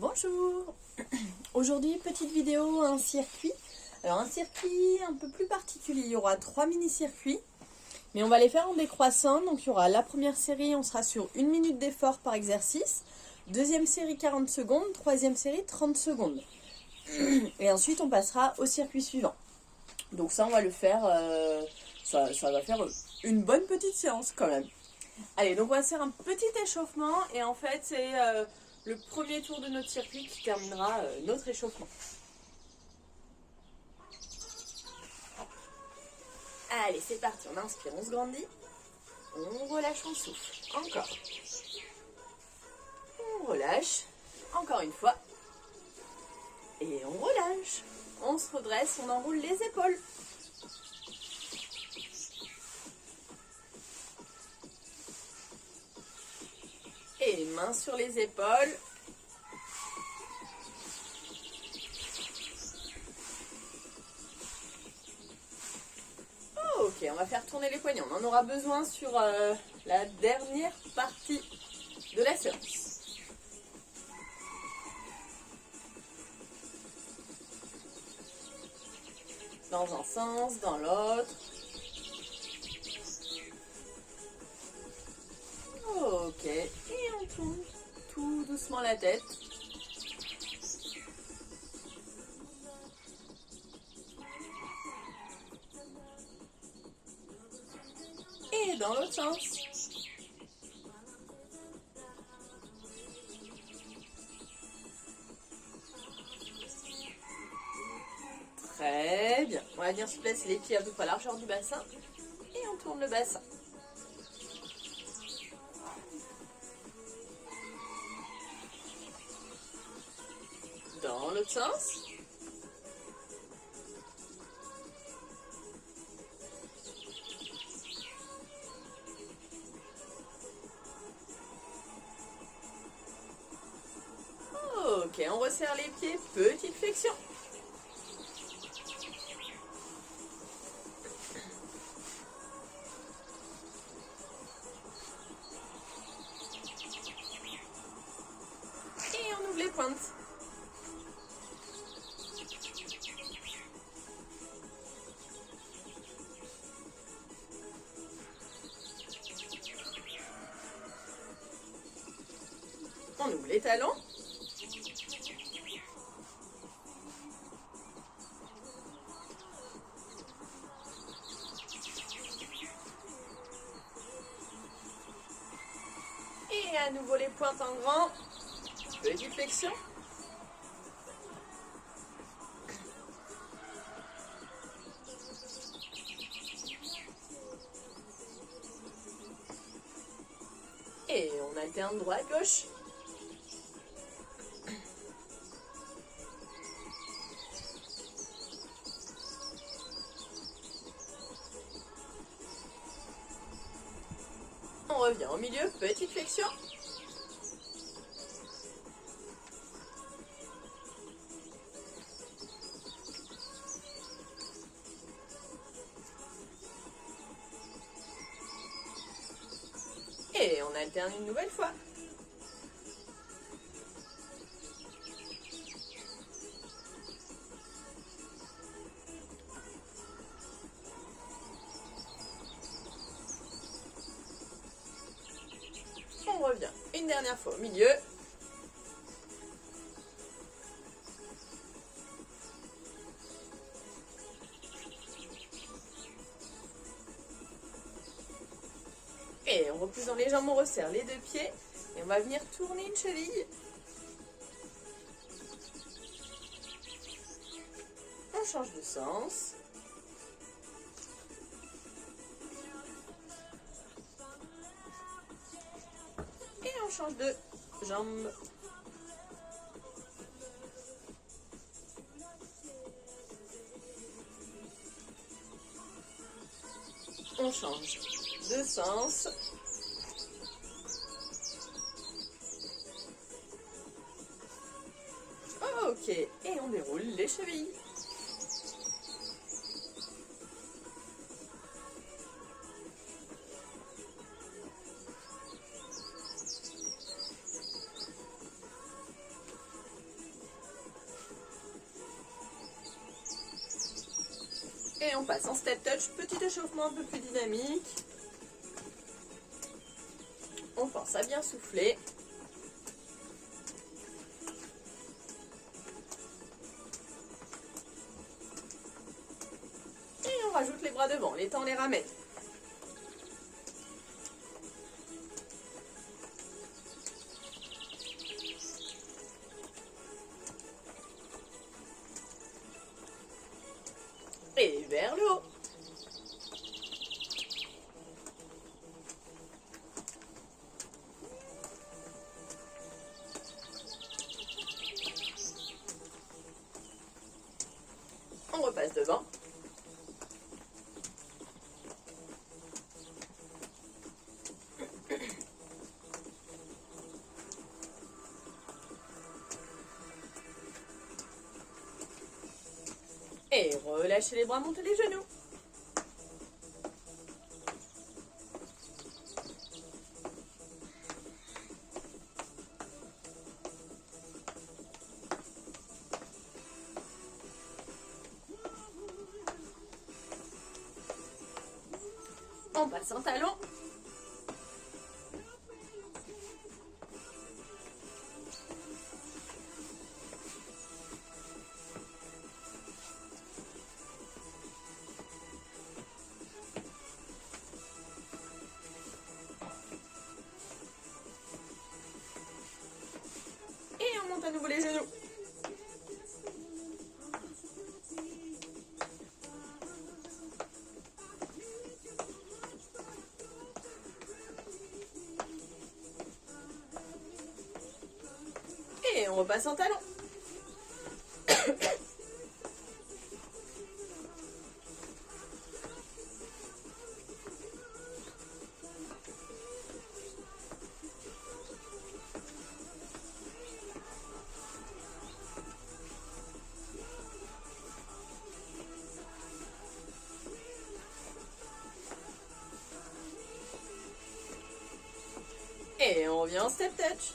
Bonjour. Aujourd'hui, petite vidéo, un circuit. Alors un circuit un peu plus particulier, il y aura 3 mini-circuits, mais on va les faire en décroissant. Donc il y aura la première série, on sera sur 1 minute d'effort par exercice. Deuxième série 40 secondes, troisième série 30 secondes. Et ensuite on passera au circuit suivant. Donc ça on va le faire, ça va faire une bonne petite séance quand même. Allez, donc on va faire un petit échauffement et en fait c'est le premier tour de notre circuit qui terminera notre échauffement. Allez, c'est parti, on inspire, on se grandit, on relâche, on souffle, encore. On relâche, encore une fois, et on relâche. On se redresse, on enroule les épaules. Et mains sur les épaules. Ok, on va faire tourner les poignets. On en aura besoin sur la dernière partie de la séance. Dans un sens, dans l'autre. Ok, et on tourne tout doucement la tête. Et dans l'autre sens. Très bien. On va venir se placer les pieds à peu près à la largeur du bassin. Et on tourne le bassin. Dans l'autre sens. Ok, on resserre les pieds, petite flexion. Et on ouvre les pointes. On ouvre les talons. Et à nouveau les pointes en grand. Petite flexion. Et on alterne droite-gauche. On revient au milieu, petite flexion. Et on alterne une nouvelle fois. On revient une dernière fois au milieu. Et on repousse dans les jambes, on resserre les deux pieds. Et on va venir tourner une cheville. On change de sens. Et on change de jambe. On change de sens. Ok, et on déroule les chevilles. Et on passe en step touch, petit échauffement un peu plus dynamique. On pense à bien souffler. Et on rajoute les bras devant, les temps les ramène. Et vers le haut. On repasse devant. Et relâchez les bras, montez les genoux. On passe en talon. Et on monte à nouveau les genoux. Et on repasse en talon. Et on revient en step touch.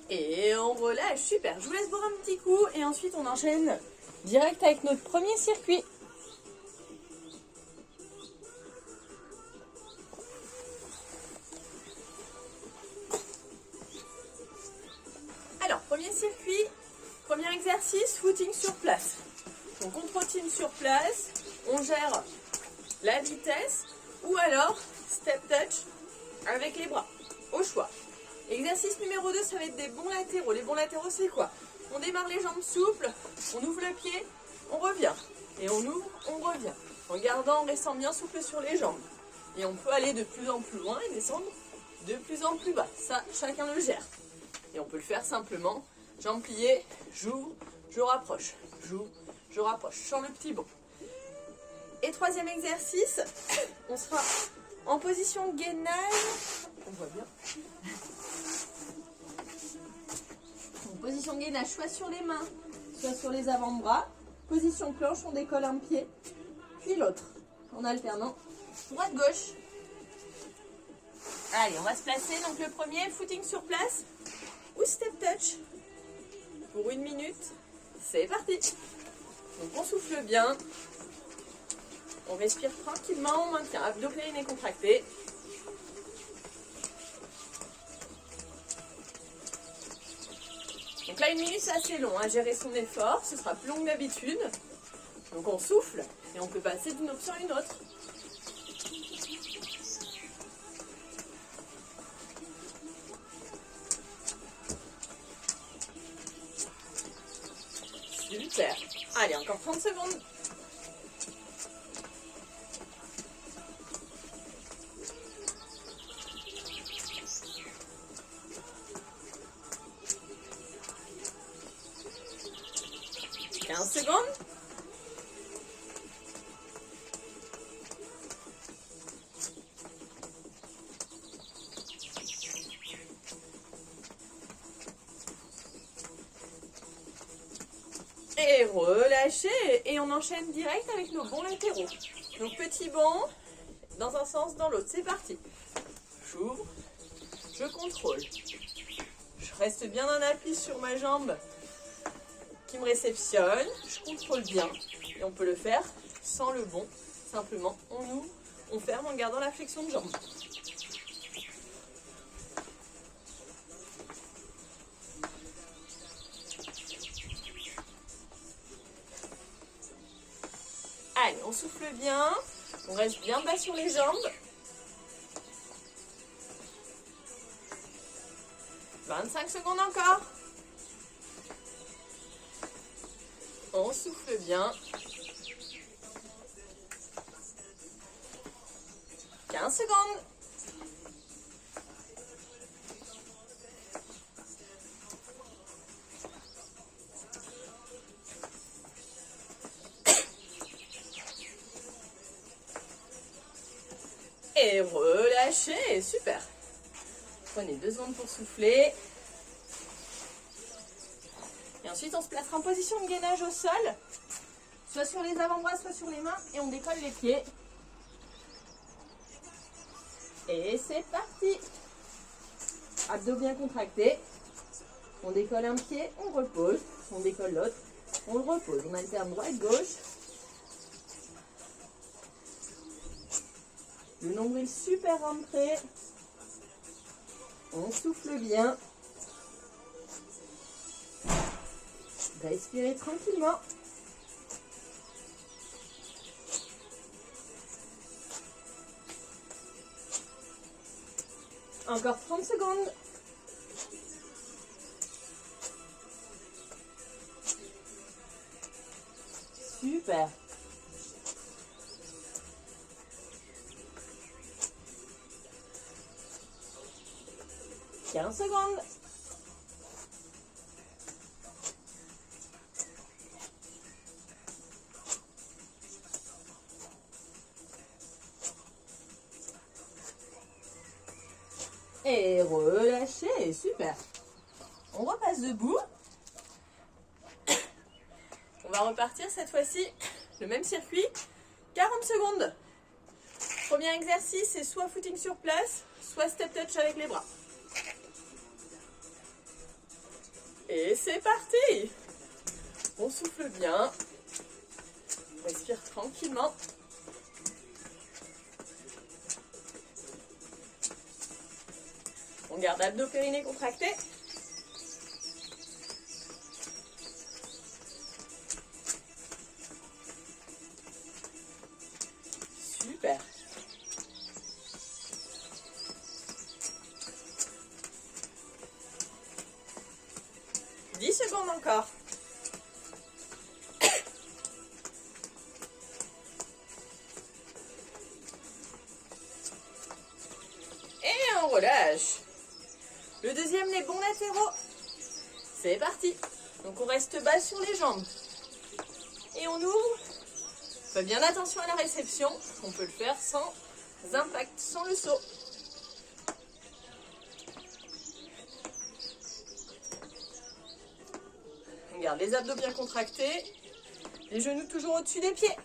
Et on relâche, super. Je vous laisse boire un petit coup et ensuite on enchaîne direct avec notre premier circuit. Alors, premier circuit, premier exercice, footing sur place. Donc on trottine sur place, on gère la vitesse ou alors step touch avec les bras, au choix. Exercice numéro 2, ça va être des bons latéraux. Les bons latéraux, c'est quoi? On démarre les jambes souples, on ouvre le pied, on revient. Et on ouvre, on revient. En restant bien souple sur les jambes. Et on peut aller de plus en plus loin et descendre de plus en plus bas. Ça, chacun le gère. Et on peut le faire simplement. Jambes pliées, j'ouvre, je rapproche. J'ouvre, je rapproche. Sans le petit bond. Et troisième exercice, on sera en position gainage. On voit bien. En position gainage, soit sur les mains, soit sur les avant-bras. Position planche, on décolle un pied, puis l'autre, en alternant droite-gauche. Allez, on va se placer. Donc le premier, footing sur place ou step touch. Pour 1 minute, c'est parti. Donc on souffle bien. On respire tranquillement, on maintient abdos périnée contractés. Donc là, 1 minute, c'est assez long à gérer son effort. Ce sera plus long que d'habitude. Donc on souffle et on peut passer d'une option à une autre. Super. Allez, encore 30 secondes. Secondes. relâchez et on enchaîne direct avec nos bonds latéraux. Donc petit bond, dans un sens, dans l'autre. C'est parti. J'ouvre, je contrôle. Je reste bien en appui sur ma jambe qui me réceptionne. Je contrôle bien. Et on peut le faire sans le bond. Simplement, on ouvre, on ferme en gardant la flexion de jambe. Allez, on souffle bien. On reste bien bas sur les jambes. 25 secondes encore. On souffle bien. 15 secondes. Et relâchez, super. Prenez 2 secondes pour souffler. Et ensuite, on se placera en position de gainage au sol, soit sur les avant-bras, soit sur les mains, et on décolle les pieds. Et c'est parti. Abdos bien contractés. On décolle un pied, on repose. On décolle l'autre, on le repose. On alterne droite-gauche. Le nombril super rentré. On souffle bien. Respirez tranquillement. Encore 30 secondes. Super. « 15 secondes. Et relâchez, super. On repasse debout. On va repartir cette fois-ci, le même circuit, 40 secondes. Premier exercice, c'est soit footing sur place, soit step touch avec les bras. Et c'est parti. On souffle bien. On respire tranquillement. On garde abdos périnée contractés. Super. « 10 secondes encore. Et on relâche. Le deuxième, les bonds latéraux. C'est parti. Donc on reste bas sur les jambes. Et on ouvre. Fais bien attention à la réception. On peut le faire sans impact, sans le saut. On garde les abdos bien contractés. Les genoux toujours au-dessus des pieds.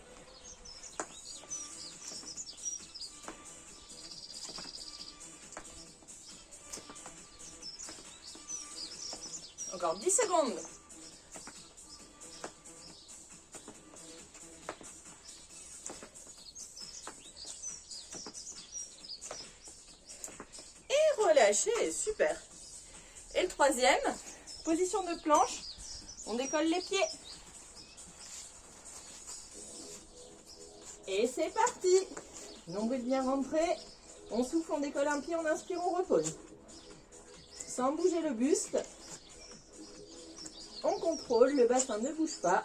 Encore 10 secondes. Et relâchez, super. Et le troisième, position de planche, on décolle les pieds. Et c'est parti. Nombril bien rentré. On souffle, on décolle un pied, on inspire, on repose. Sans bouger le buste. On contrôle, le bassin ne bouge pas.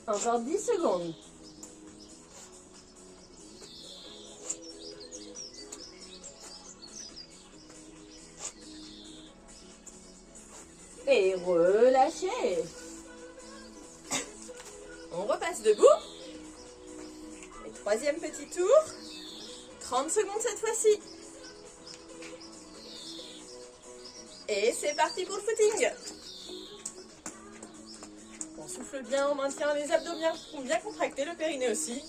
Encore 10 secondes. Et relâchez. relâchez. On repasse debout. Et troisième petit tour. 30 secondes cette fois-ci. Et c'est parti pour le footing. On souffle bien, on maintient les abdos bien contractés, le périnée aussi.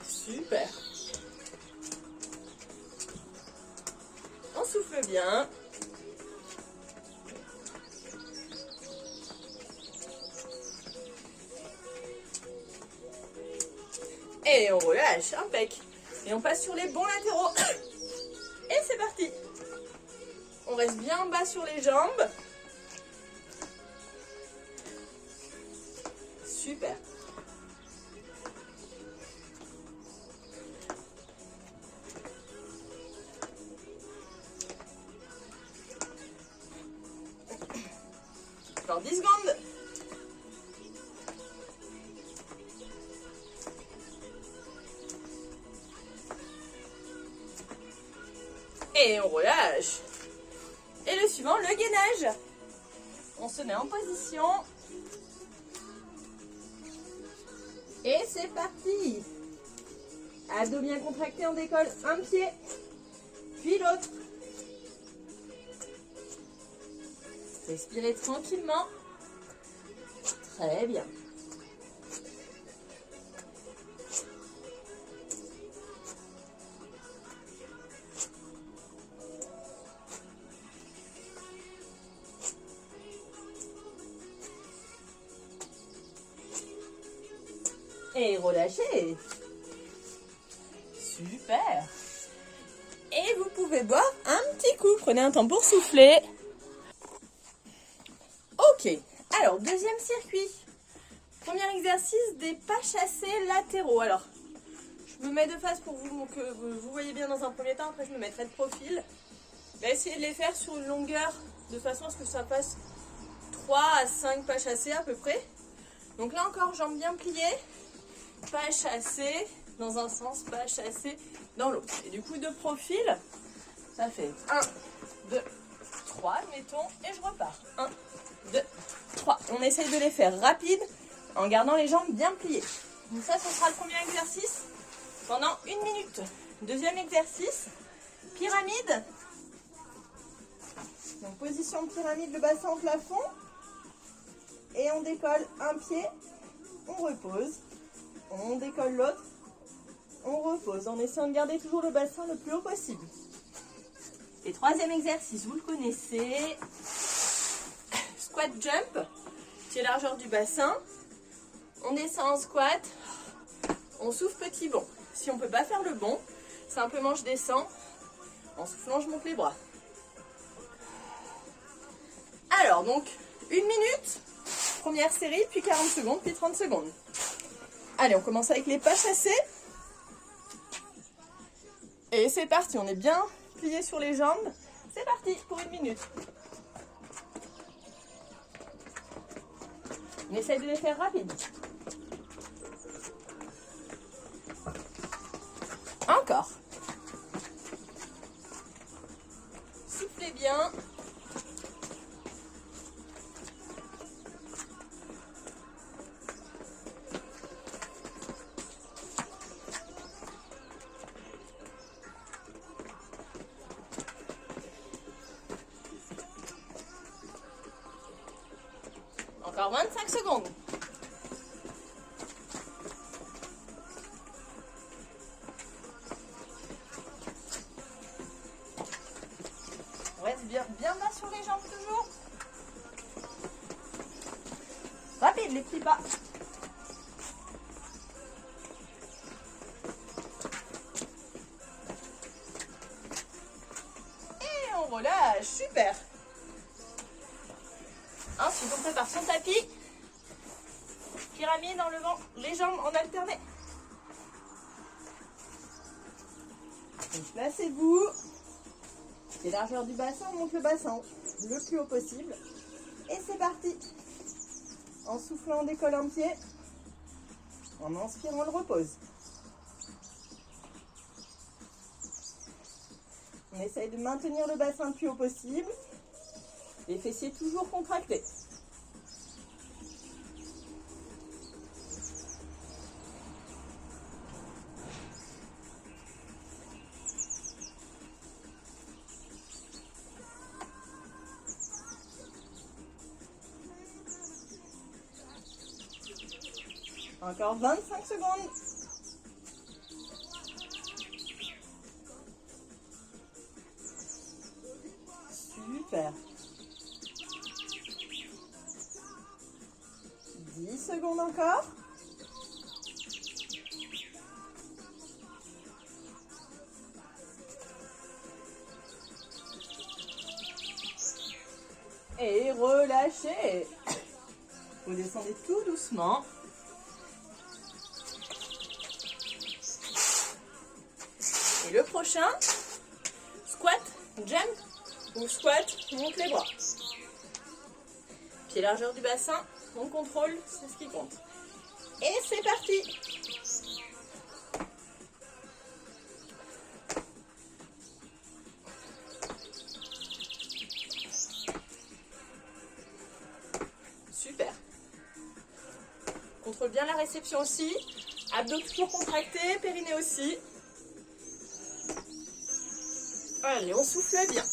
Super. On souffle bien. Et on relâche, impec. Et on passe sur les bons latéraux. Et c'est parti. On reste bien bas sur les jambes. Super. Encore 10 secondes. Et on relâche. Et le suivant, le gainage. On se met en position. Et c'est parti. Abdos bien contractés, on décolle un pied, puis l'autre. Respirez tranquillement. Très bien. Et relâchez. Super. Et vous pouvez boire un petit coup. Prenez un temps pour souffler. Ok. Alors, deuxième circuit. Premier exercice des pas chassés latéraux. Alors, je me mets de face pour que vous voyez bien dans un premier temps. Après, je me mettrai de profil. Je vais essayer de les faire sur une longueur de façon à ce que ça fasse 3 à 5 pas chassés à peu près. Donc là encore, jambes bien pliées. Pas chassé dans un sens, pas chassé dans l'autre. Et du coup, de profil, ça fait 1, 2, 3, mettons, et je repars. 1, 2, 3. On essaye de les faire rapides en gardant les jambes bien pliées. Donc ça, ce sera le premier exercice pendant 1 minute. Deuxième exercice, pyramide. Donc position de pyramide, le bassin au plafond. Et on décolle un pied, on repose. On décolle l'autre, on repose en essayant de garder toujours le bassin le plus haut possible. Et troisième exercice, vous le connaissez, squat jump, pied largeur du bassin. On descend en squat, on souffle petit bond. Si on ne peut pas faire le bond, simplement je descends, en soufflant je monte les bras. Alors donc, 1 minute, première série, puis 40 secondes, puis 30 secondes. Allez, on commence avec les pas chassés. Et c'est parti, on est bien plié sur les jambes. C'est parti pour 1 minute. On essaye de les faire rapides. Encore. Soufflez bien. Encore 25 secondes. On reste bien bas sur les jambes toujours. Rapide les petits pas. Et on relâche, super. Ensuite, on prépare son tapis. Pyramide en levant les jambes en alterné. Donc, placez-vous. Et largeur du bassin, on monte le bassin le plus haut possible. Et c'est parti. En soufflant, on décolle un pied. En inspirant, on le repose. On essaye de maintenir le bassin le plus haut possible. Les fessiers toujours contractés. Encore 25 secondes. Super. 10 secondes encore. Et relâchez. Vous descendez tout doucement. Et le prochain, squat, jump ou squat, on monte les bras. Pied largeur du bassin, on contrôle, c'est ce qui compte. Et c'est parti. Super. Contrôle bien la réception aussi. Abdos toujours contractés, périnée aussi. Allez, on souffle bien.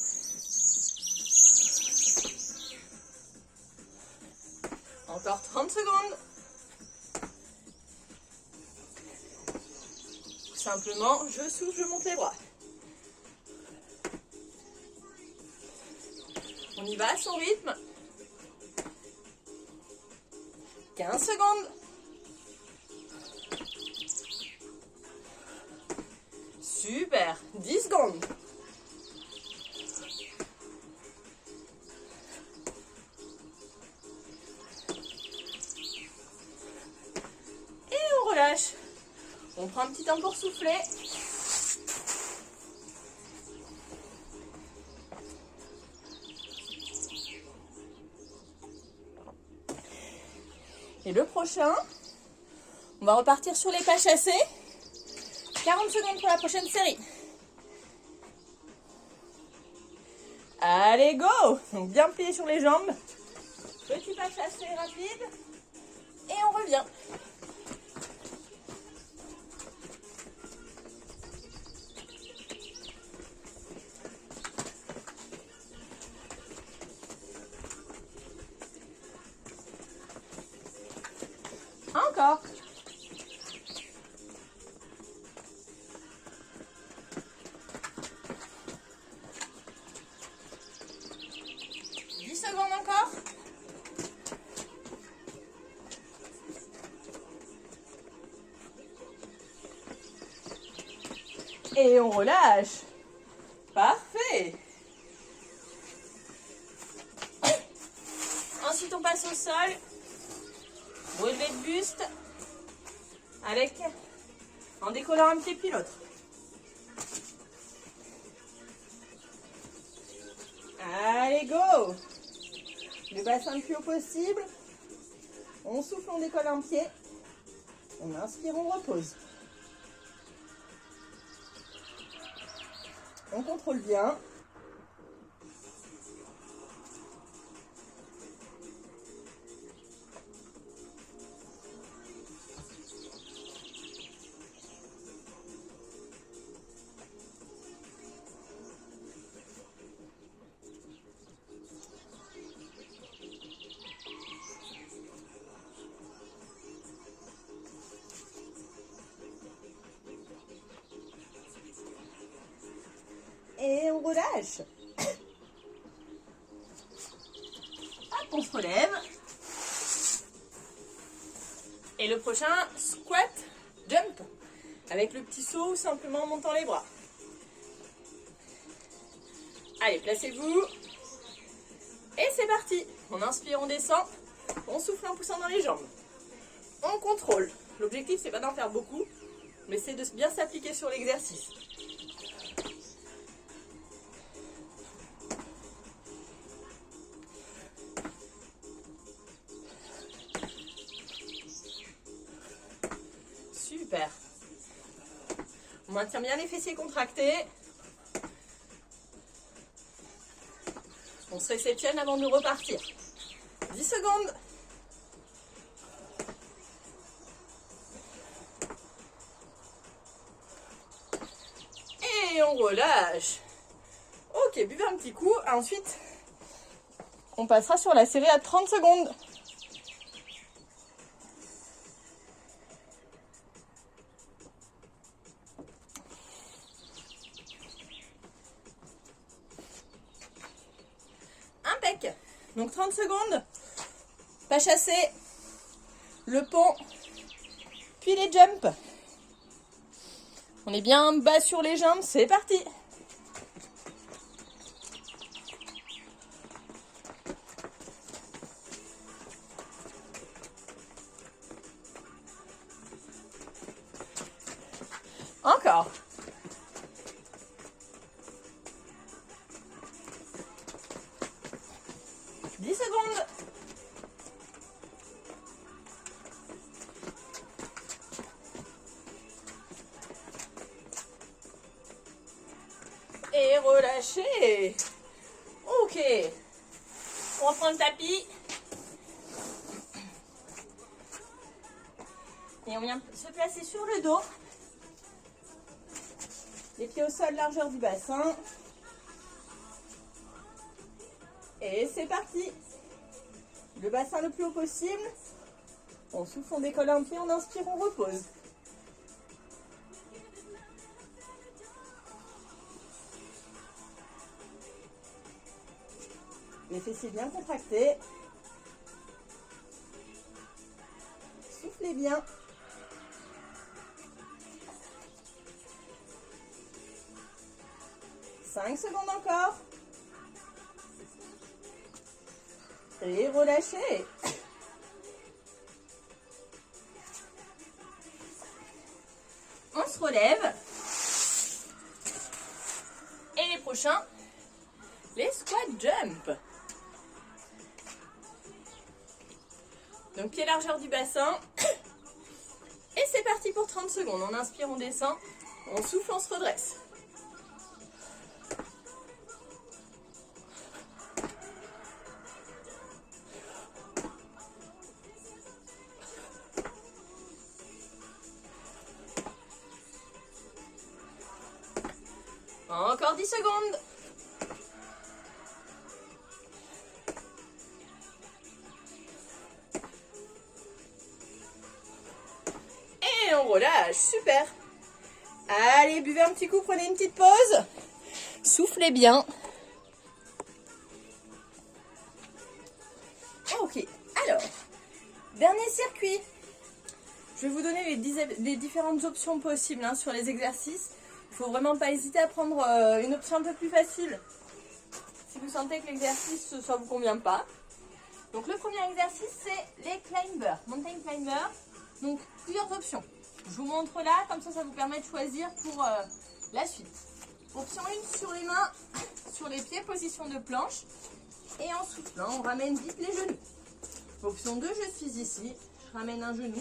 Encore 30 secondes. Tout simplement, je souffle, je monte les bras. On y va à son rythme. 15 secondes. Super. 10 secondes. Relâche. On prend un petit temps pour souffler. Et le prochain, on va repartir sur les pas chassés. 40 secondes pour la prochaine série. Allez, go! Donc bien plié sur les jambes. Petit pas chassé rapide. Et on revient. Encore. Secondes encore. Et on relâche. Parfait. Ensuite, on passe au sol. Relevé de buste. Avec, en décollant un pied puis l'autre. Allez, go! Le bassin le plus haut possible. On souffle, on décolle un pied. On inspire, on repose. On contrôle bien. Et on relâche. Hop, on se relève. Et le prochain, squat, jump. Avec le petit saut ou simplement en montant les bras. Allez, placez-vous. Et c'est parti. On inspire, on descend. On souffle en poussant dans les jambes. On contrôle. L'objectif, c'est pas d'en faire beaucoup, mais c'est de bien s'appliquer sur l'exercice. Super. On maintient bien les fessiers contractés. On se réceptionne avant de repartir. 10 secondes. Et on relâche. Ok, buvez un petit coup. Ensuite, on passera sur la série à 30 secondes. Impec. Donc 30 secondes. Pas chassé. Le pont. Puis les jumps. On est bien bas sur les jambes. C'est parti. Encore. Secondes. Et relâchez. Ok. On reprend le tapis. Et on vient se placer sur le dos. Les pieds au sol, largeur du bassin. Et c'est parti. Le bassin le plus haut possible. On souffle, on décolle un pied, on inspire, on repose. Les fessiers bien contractés. Soufflez bien. Cinq secondes encore. Et relâchez. On se relève. Et les prochains, les squat jump. Donc pied largeur du bassin. Et c'est parti pour 30 secondes. On inspire, on descend. On souffle, on se redresse. Encore 10 secondes. Et on relâche, super. Allez, buvez un petit coup, prenez une petite pause. Soufflez bien. Ok, alors, dernier circuit. Je vais vous donner les différentes options possibles sur les exercices. Il ne faut vraiment pas hésiter à prendre une option un peu plus facile si vous sentez que l'exercice ne vous convient pas. Donc le premier exercice, c'est les climbers, mountain climbers. Donc plusieurs options. Je vous montre là, comme ça vous permet de choisir pour la suite. Option 1, sur les mains, sur les pieds, position de planche. Et en soufflant, on ramène vite les genoux. Option 2, je suis ici, je ramène un genou,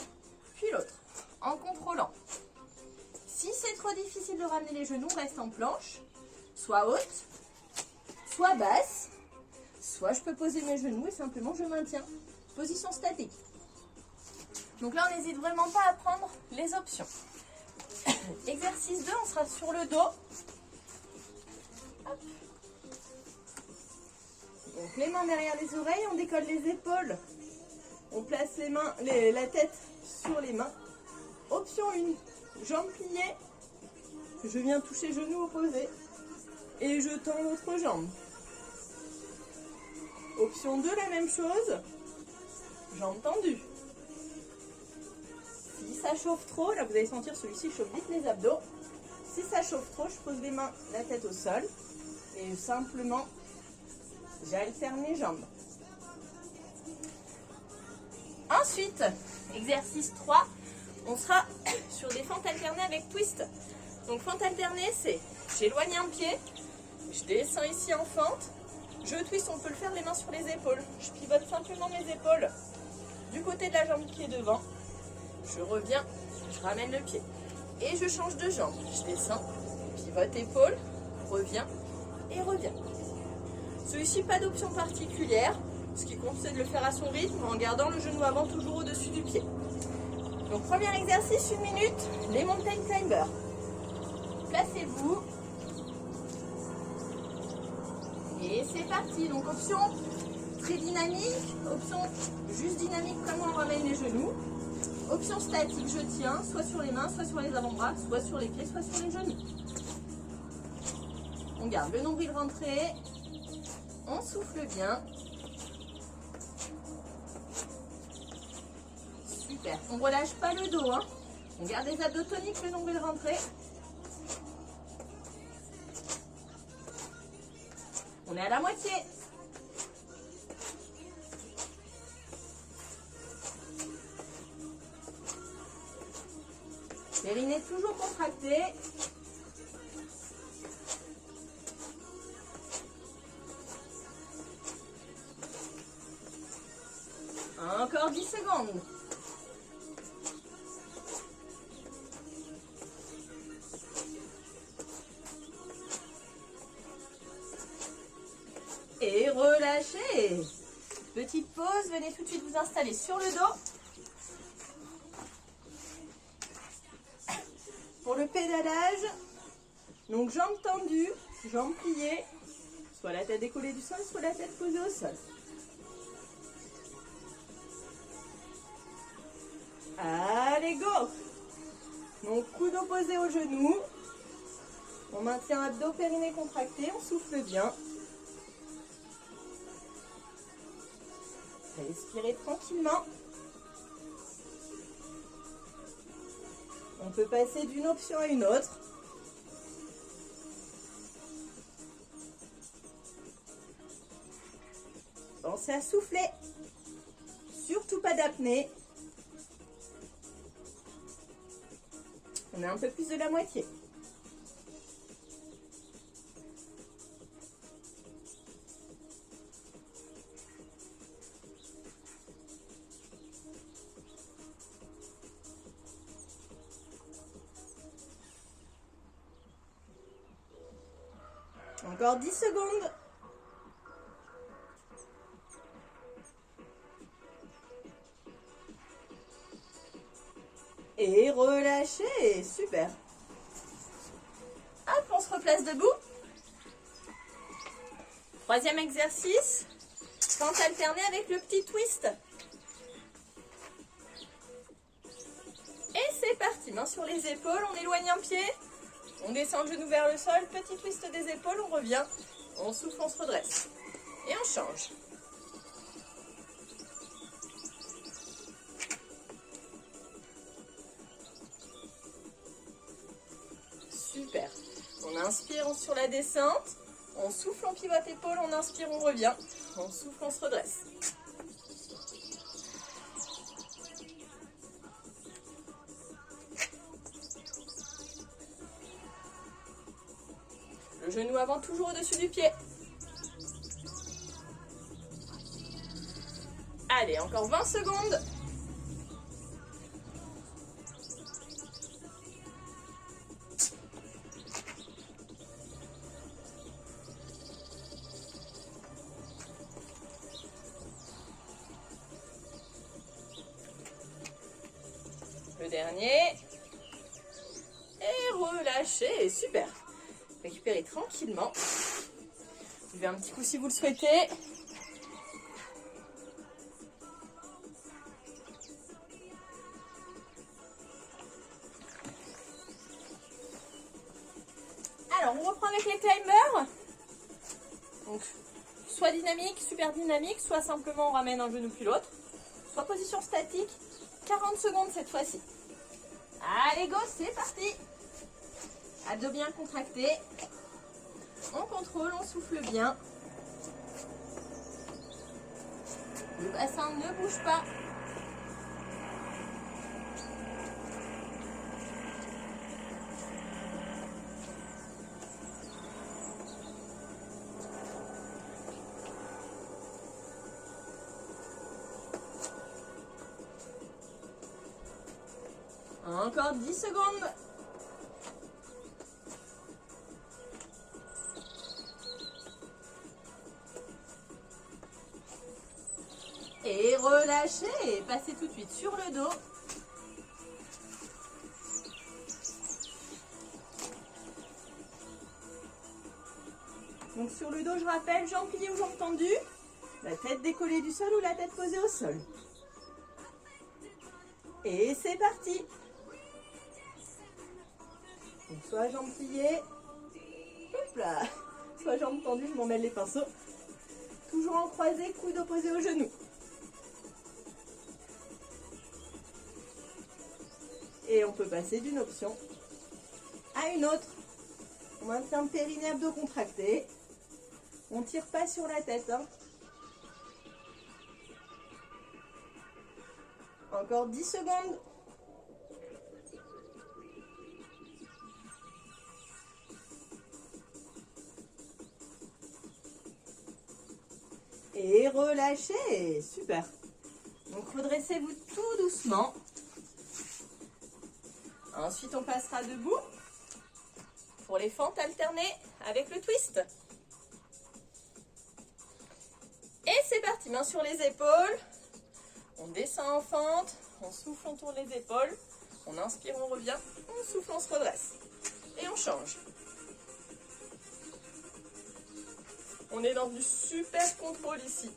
puis l'autre, en contrôlant. Si c'est trop difficile de ramener les genoux, on reste en planche, soit haute, soit basse, soit je peux poser mes genoux et simplement je maintiens. Position statique. Donc là, on n'hésite vraiment pas à prendre les options. Exercice 2, on sera sur le dos. Hop. Donc les mains derrière les oreilles, on décolle les épaules. On place les mains, la tête sur les mains. Option 1, jambes pliées. Je viens toucher genou opposé. Et je tends l'autre jambe. Option 2, la même chose. Jambes tendues. Si ça chauffe trop, là vous allez sentir celui-ci chauffe vite les abdos. Si ça chauffe trop, je pose les mains, la tête au sol. Et simplement, j'alterne les jambes. Ensuite, exercice 3, on sera sur des fentes alternées avec twist. Donc fente alternée, c'est j'éloigne un pied, je descends ici en fente, je twist, on peut le faire les mains sur les épaules. Je pivote simplement mes épaules du côté de la jambe qui est devant. Je reviens, je ramène le pied. Et je change de jambe. Je descends, pivote épaule, reviens et reviens. Celui-ci, pas d'option particulière. Ce qui compte, c'est de le faire à son rythme en gardant le genou avant toujours au-dessus du pied. Donc, premier exercice, 1 minute, les mountain climbers. Placez-vous. Et c'est parti. Donc, option très dynamique, option juste dynamique, comme on ramène les genoux. Option statique, je tiens, soit sur les mains, soit sur les avant-bras, soit sur les pieds, soit sur les genoux. On garde le nombril rentré. On souffle bien. Super. On ne relâche pas le dos. Hein. On garde les abdos toniques, le nombril rentré. On est à la moitié. Périnée toujours contracté. Encore 10 secondes. Et relâchez. Petite pause, venez tout de suite vous installer sur le dos. Pour le pédalage, donc jambes tendues, jambes pliées, soit la tête décollée du sol, soit la tête posée au sol. Allez, go! Donc coude opposé au genou. On maintient abdos périnée contracté, on souffle bien. Respirez tranquillement. On peut passer d'une option à une autre. Pensez à souffler. Surtout pas d'apnée. On a un peu plus de la moitié. Encore 10 secondes. Et relâchez. Super. Hop, on se replace debout. Troisième exercice. Fente alternée avec le petit twist. Et c'est parti. Main sur les épaules, on éloigne un pied. On descend le genou vers le sol, petit twist des épaules, on revient, on souffle, on se redresse. Et on change. Super. On inspire sur la descente, on souffle, on pivote épaule, on inspire, on revient, on souffle, on se redresse. Le genou avant toujours au-dessus du pied. Allez, encore 20 secondes. Le dernier. Et relâchez. Super. Récupérez tranquillement. Levez un petit coup si vous le souhaitez. Alors, on reprend avec les climbers. Donc, soit dynamique, super dynamique, soit simplement on ramène un genou puis l'autre. Soit position statique. 40 secondes cette fois-ci. Allez, go, c'est parti. Abdos bien contractés. On contrôle, on souffle bien. Le bassin ne bouge pas. Encore 10 secondes. relâchez et passez tout de suite sur le dos. Donc sur le dos, je rappelle, jambes pliées ou jambes tendues, la tête décollée du sol ou la tête posée au sol. Et c'est parti. Donc soit jambes pliées, hop là, soit jambes tendues, je m'en mêle les pinceaux. Toujours en croisé, coude opposé au genou. Et on peut passer d'une option à une autre. On maintient le périnée abdos contracté. On ne tire pas sur la tête. Hein. Encore 10 secondes. Et relâchez. Super. Donc redressez-vous tout doucement. Ensuite, on passera debout pour les fentes alternées avec le twist. Et c'est parti, main sur les épaules. On descend en fente, on souffle, on tourne les épaules. On inspire, on revient, on souffle, on se redresse. Et on change. On est dans du super contrôle ici.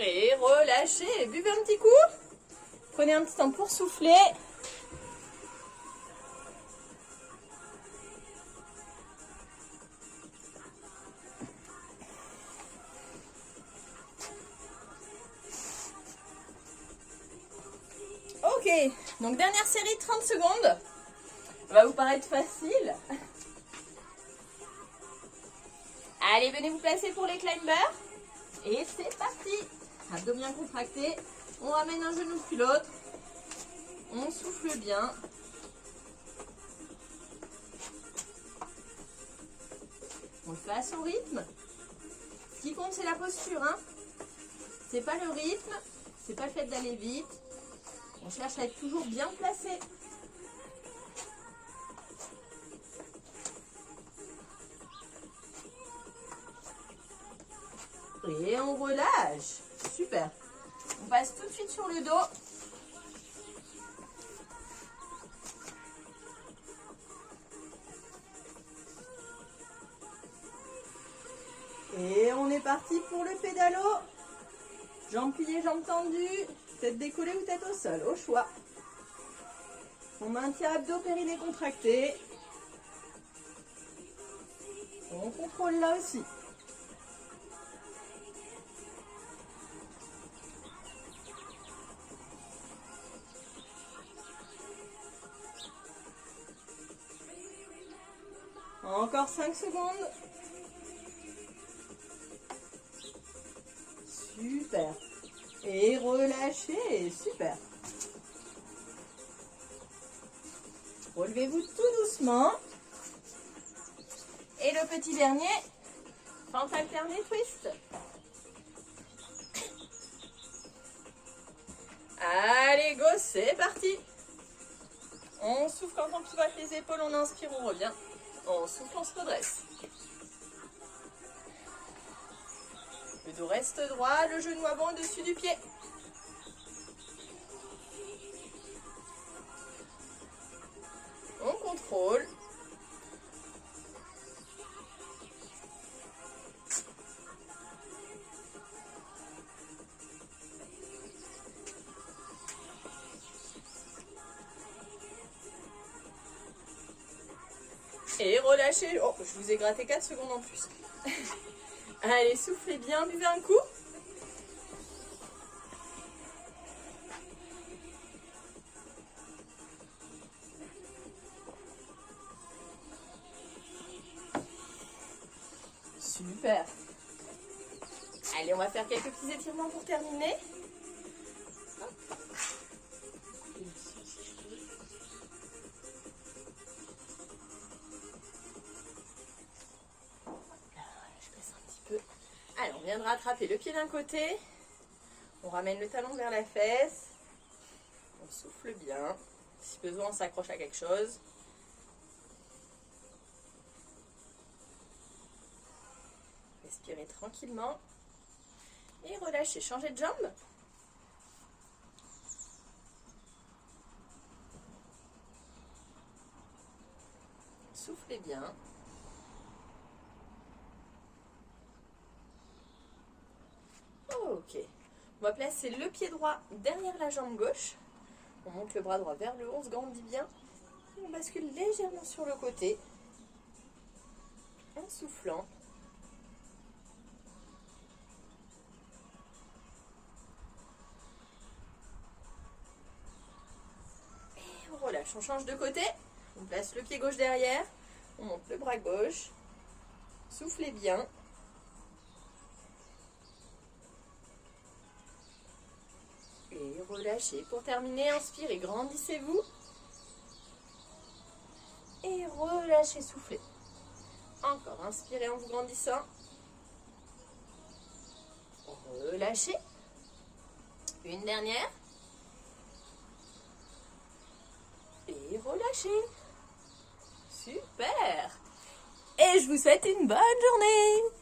Et relâchez, buvez un petit coup. Prenez un petit temps pour souffler. Ok, donc dernière série, 30 secondes. Ça va vous paraître facile. Allez, venez vous placer pour les climbers. Et c'est parti. Abdos bien contractés. On ramène un genou puis l'autre. On souffle bien. On le fait à son rythme. Ce qui compte, c'est la posture. Hein. C'est pas le rythme. C'est pas le fait d'aller vite. On cherche à être toujours bien placé. Et on relâche. Super. On passe tout de suite sur le dos. Et on est parti pour le pédalo. Jambes pliées, jambes tendues. Tête décollée ou tête au sol, au choix. On maintient abdos, périnée contracté. On contrôle là aussi. Encore 5 secondes. Super. Et relâchez. Super. Relevez-vous tout doucement. Et le petit dernier, fente alternée twist. Allez, go, c'est parti. On souffle quand on pivote les épaules, on inspire, on revient. On souffle, on se redresse. Le dos reste droit, le genou avant au-dessus du pied. On contrôle. Et relâchez. Oh, je vous ai gratté 4 secondes en plus. Allez, soufflez bien, buvez un coup. Super. Allez, on va faire quelques petits étirements pour terminer. vient de rattraper le pied d'un côté. On ramène le talon vers la fesse. On souffle bien. Si besoin, on s'accroche à quelque chose. Respirez tranquillement. Et relâchez. Changez de jambe. Soufflez bien. Ok. On va placer le pied droit derrière la jambe gauche. On monte le bras droit vers le haut, on se grandit bien. Et on bascule légèrement sur le côté. En soufflant. Et on relâche. On change de côté. On place le pied gauche derrière. On monte le bras gauche. Soufflez bien. Et relâchez. Pour terminer, inspirez, grandissez-vous. Et relâchez, soufflez. Encore, inspirez en vous grandissant. Relâchez. Une dernière. Et relâchez. Super. Et je vous souhaite une bonne journée.